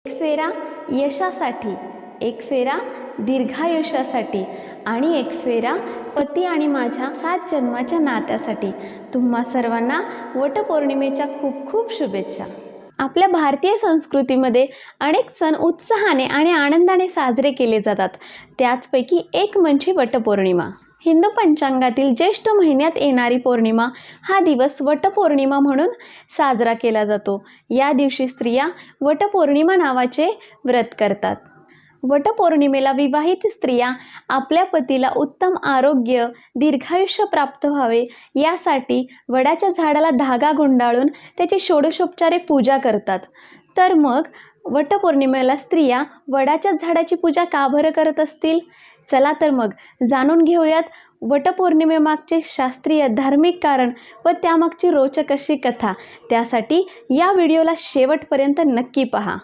एक फेरा यशासाठी, एक फेरा दीर्घायुष्यासाठी आणि एक फेरा पती आणि माझ्या 7 जन्माच्या नात्यासाठी। तुम्हा सर्वांना वटपौर्णिमेच्या खूप खूप शुभेच्छा। आपल्या भारतीय संस्कृतीमध्ये अनेक सण उत्साहाने आणि आनंदाने साजरे केले जातात। त्याचपैकी एक म्हणजे वटपौर्णिमा। हिंदू पंचांगातील ज्येष्ठ महिन्यात येणारी पौर्णिमा हा दिवस वटपौर्णिमा म्हणून साजरा केला जातो। या दिवशी स्त्रिया वटपौर्णिमा नावाचे व्रत करतात। वटपौर्णिमेला विवाहित स्त्रिया आपल्या पतीला उत्तम आरोग्य, दीर्घायुष्य प्राप्त व्हावे यासाठी वडाच्या झाडाला धागा गुंडाळून त्याची षोडशोपचारे पूजा करतात। तर मग वटपौर्णिमेला स्त्रिया वडाच्या झाडाची पूजा का बरं करत असतील? चला तर मग जाणून घेऊयात वटपौर्णिमेमागचे शास्त्रीय धार्मिक कारण व त्यामागची रोचक अशी कथा। त्यासाठी या व्हिडिओला शेवटपर्यंत नक्की पहा।